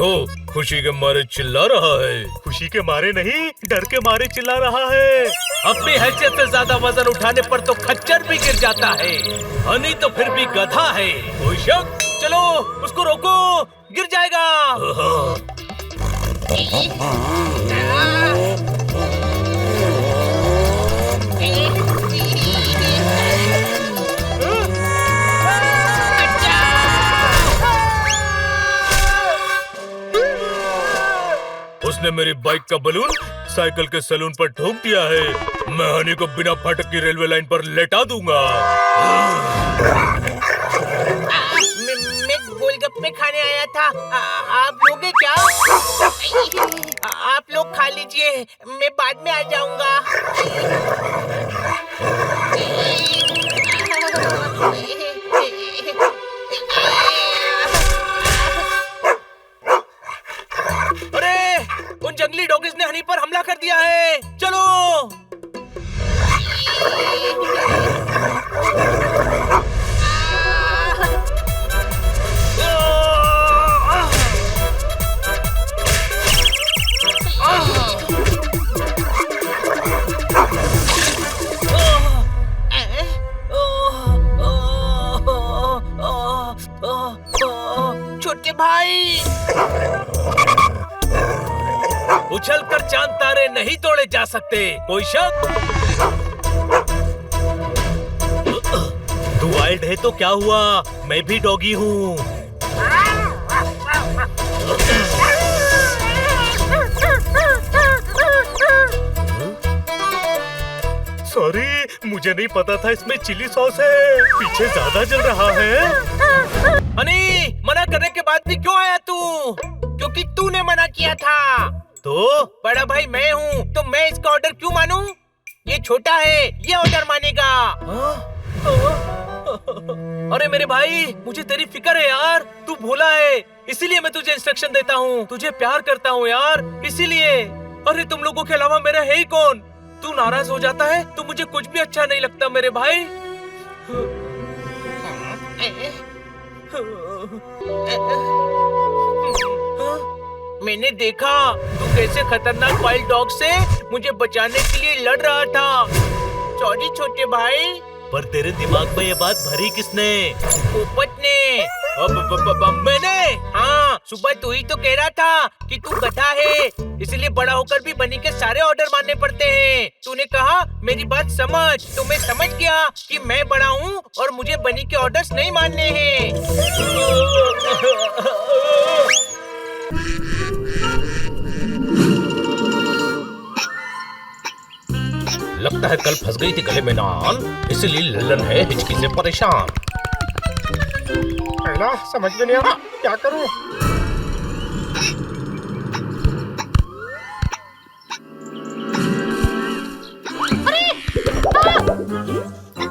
देखो, खुशी के मारे चिल्ला रहा है। खुशी के मारे नहीं, डर के मारे चिल्ला रहा है। अपनी हैसियत से ज्यादा वजन उठाने पर तो खच्चर भी गिर जाता है, हनी तो फिर भी गधा है। कोई शक? चलो उसको रोको, गिर जाएगा। उसने मेरी बाइक का बलून साइकिल के सैलून पर ठोक दिया है। मैं हनी को बिना फाटक की रेलवे लाइन पर लेटा दूंगा। मैं गोलगप्पे खाने आया था। आप लोगे क्या? आप लोग खा लीजिए, मैं बाद में आ जाऊंगा। अरे, उन जंगली डॉगीज ने हनी पर हमला कर दिया है। चलो। छोटे भाई, उछलकर चांद तारे नहीं तोड़े जा सकते। कोई शक? तू वाइल्ड है तो क्या हुआ, मैं भी डॉगी हूँ। सॉरी, मुझे नहीं पता था इसमें चिली सॉस है। पीछे ज्यादा जल रहा है। हनी, मना करने के बाद भी क्यों आया तू? क्योंकि तूने मना किया था। तो बड़ा भाई मैं हूँ, तो मैं इसका ऑर्डर क्यों मानूं? ये छोटा है, ये ऑर्डर मानेगा। अरे मेरे भाई, मुझे तेरी फिक्र है यार। तू भोला है, इसीलिए मैं तुझे इंस्ट्रक्शन देता हूँ। तुझे प्यार करता हूँ यार, इसीलिए। अरे तुम लोगों के अलावा मेरा है ही कौन? तू नाराज हो जाता है तो मुझे कुछ भी अच्छा नहीं लगता मेरे भाई। मैंने देखा तू कैसे खतरनाक वाइल्ड डॉग से मुझे बचाने के लिए लड़ रहा था। सॉरी छोटे भाई। पर तेरे दिमाग में ये बात भरी किसने? पोपट ने। मैंने? हाँ, सुबह तू ही तो कह रहा था कि तू गधा है, इसलिए बड़ा होकर भी बनी के सारे ऑर्डर मानने पड़ते हैं। तूने कहा मेरी बात समझ, तो मैं समझ गया कि मैं बड़ा हूँ और मुझे बनी के ऑर्डर्स नहीं मानने हैं। लगता है कल फंस गई थी गले में नान, इसलिए लल्लन है हिचकी से परेशान। समझ में नहीं आ रहा क्या करूं। अरे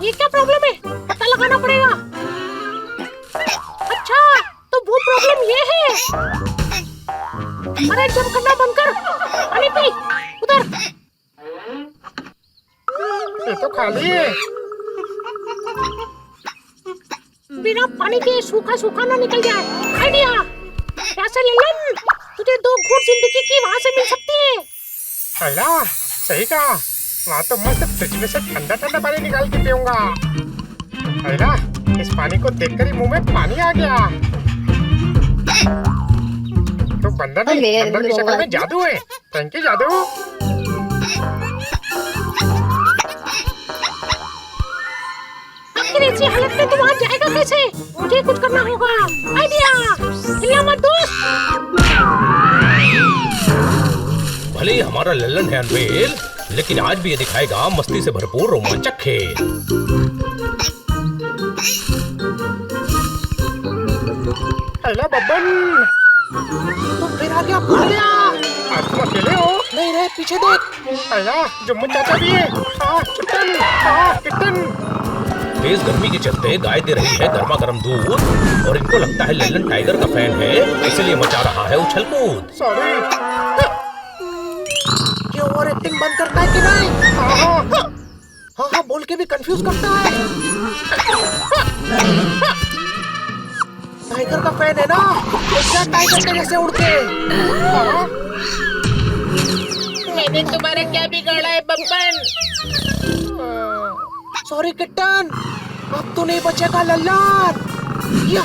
ये क्या प्रॉब्लम है, पता लगाना पड़ेगा। अच्छा, तो वो प्रॉब्लम ये है। अरे जब करना बंद कर, पानी पी। उधर ये तो खाली है। बिना पानी के सूखा सूखा ना निकल जाए। आइडिया। कैसे लल्लन, तुझे 2 घूंट जिंदगी की वहाँ से मिल सकती है। अल्लाह, सही कहा। वहाँ तो मस्त फ्रिज में से ठंडा ठंडा पानी निकाल के पीऊंगा। अल्लाह, इस पानी को देखकर ही मुंह में पानी आ गया। तो बंदर नहीं, बंदर की शक्ल में जादू है। थैंक यू जादू। आखिर ऐसी हालत में तू वहाँ जाएगा कैसे? मुझे कुछ करना होगा। आइडिया। हिलना मत दोस्त। भले ही हमारा लल्लन है अनवेल, लेकिन आज भी ये दिखाएगा मस्ती से भरपूर रोमांचक खेल। हेलो बब्बन। तुम फिर आ गया, भूल गया। आप तुम अकेले हो? नहीं रे, पीछे देख। अल्लाह, जुम्मन चाचा भी है। Kitten, kitten. तेज गर्मी के चलते गाय दे रही है गर्मा गर्म दूध, और इनको लगता है लल्लन टाइगर का फैन है, इसलिए मचा रहा है उछल कूद। सॉरी। ये ओवर एक्टिंग बंद करता है कि नहीं? हाँ हाँ, बोल के भी कंफ्यूज करता है। टाइगर का फैन है ना, इसलिए टाइगर के जैसे उड़ते। मैंने तुम्हारा क्या बिगाड़ा है बब्बन? सॉरी किट्टन, अब तो नहीं बचेगा लल्लन। या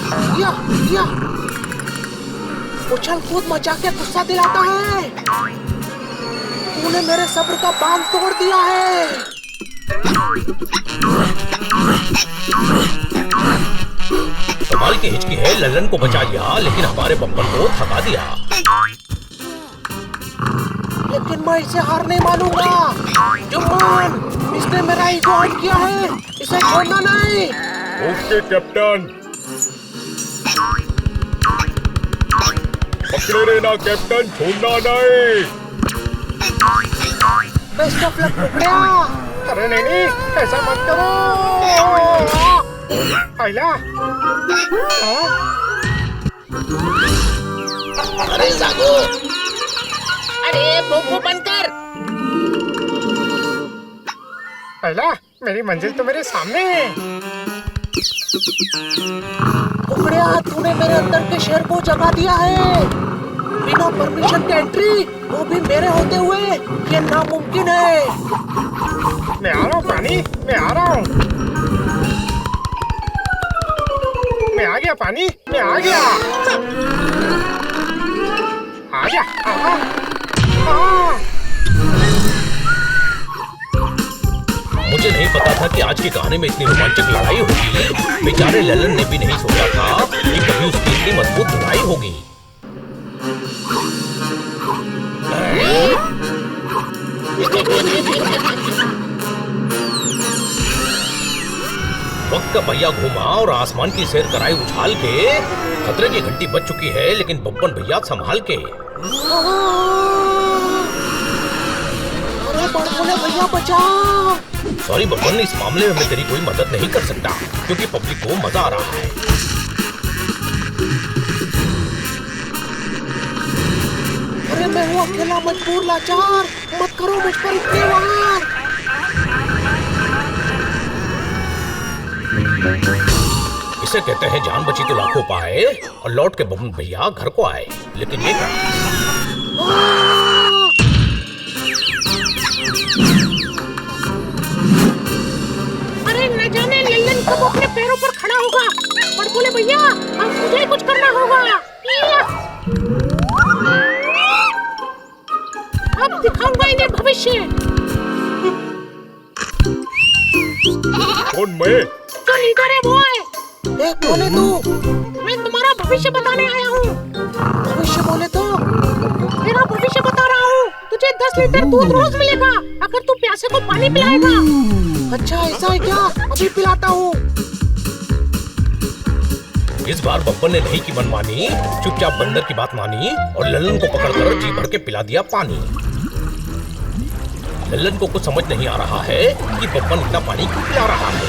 उछल कूद मचा के गुस्सा दिलाता है। तूने मेरे सब्र का बांध तोड़ दिया है। कमाल की हिचकी है, लल्लन को बचा लिया लेकिन हमारे बब्बन को थका दिया। लेकिन मैं इसे हार नहीं मानूंगा। जुम्मन, इसने मेरा ईगो हर्ट किया है, इसे छोड़ना नहीं। Okay captain. पकड़े रहना कैप्टन, छोड़ना नहीं। बेस्ट ऑफ लक टुकड़िया। अरे नहीं, ऐसा मत करो। आइला। अरे जागो। अरे भूखू बंद कर। आइला, मेरी मंजिल तो मेरे सामने है। टुकड़िया, तूने मेरे अंदर के शेर को जगा दिया है। बिना परमिशन के एंट्री, वो भी मेरे होते हुए, ये नामुमकिन है। मैं आ रहा हूँ पानी, मैं आ रहा हूँ। मैं आ गया पानी, मैं आ गया। आ गया। मुझे नहीं पता था कि आज की कहानी में इतनी रोमांचक लड़ाई होगी। बेचारे लल्लन ने भी नहीं सोचा था कि कभी उसकी इतनी मजबूत लड़ाई होगी। वक्त का पहिया घूमा और आसमान की सैर कराई उछाल के। खतरे की घंटी बज चुकी है लेकिन बब्बन भैया संभाल के। अरे बड़बोले भैया बचाओ। सॉरी बब्बन, इस मामले में मैं तेरी कोई मदद नहीं कर सकता क्योंकि पब्लिक को मजा आ रहा है। अरे मैं हूँ अकेला मजबूर लाचार, मत करो मुझ पर इतने वार। इसे कहते हैं जान बची तो लाखों पाए। और लौट के बब्बन भैया घर को आए, लेकिन ये क्या? अरे न जाने लल्लन कब अपने पैरों पर खड़ा होगा। पर बोले भैया, अब मुझे कुछ करना होगा। अब दिखाऊंगा इन्हें भविष्य। कौन मैं? जो लीडर है वो है। देख बोले तू, मैं तुम्हारा भविष्य बताने आया हूँ। भविष्य बोले तो तेरा भविष्य बता रहा हूँ। तुझे 10 लीटर दूध रोज मिलेगा अगर तू प्यासे को पानी पिलाएगा। अच्छा ऐसा है क्या? अभी पिलाता हूँ। इस बार बब्बन ने नहीं की मनमानी, चुपचाप बंदर की बात मानी और लल्लन को पकड़कर जी भर के पिला दिया पानी। लल्लन को कुछ समझ नहीं आ रहा है कि बब्बन इतना पानी क्यों पिला रहा है।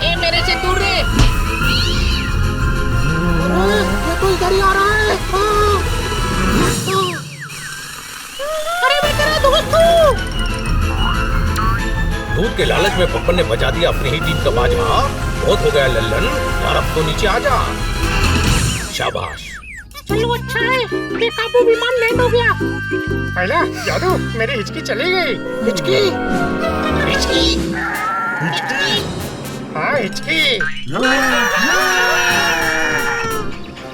ए मेरे से दूर रहे। ये तो इधर ही आ रहा है। अरे मैं तेरा दोस्त हूँ। दूध के लालच में बब्बन ने बजा दिया अपनी ही टीम का बाजा। बहुत हो गया लल्लन, यार अब तो नीचे आ जा। शाबाश। चलो अच्छा है, बेकाबू विमान लैंड हो गया। आइला, जादू, मेरी हिचकी चली गई। हिचकी? हाँ, हिचकी।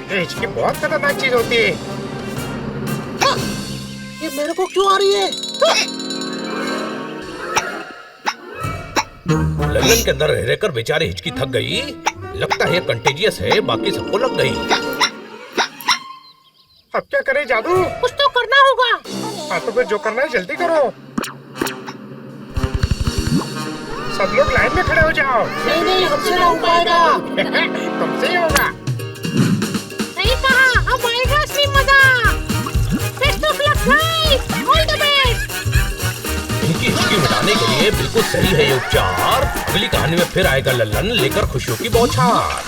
ये हिचकी बहुत खतरनाक चीज होती है। ये मेरे को क्यों आ रही है? लल्लन के अंदर रह रहकर बेचारी हिचकी थक गई। लगता है कंटेजियस है, बाकी सबको लग गई। अब क्या करे जादू? कुछ तो करना होगा। हाँ तो फिर जो करना है जल्दी करो। सब लोग लाइन में खड़े हो जाओ। नहीं हमसे ना हो पाएगा। तुमसे ही होगा। सही कहा, अब आएगा असली मजा। Best of luck guys, all the best. इनकी हिचकी मिटाने के लिए बिल्कुल सही है ये उपचार। अगली कहानी में फिर आएगा लल्लन लेकर खुशियों की बौछार।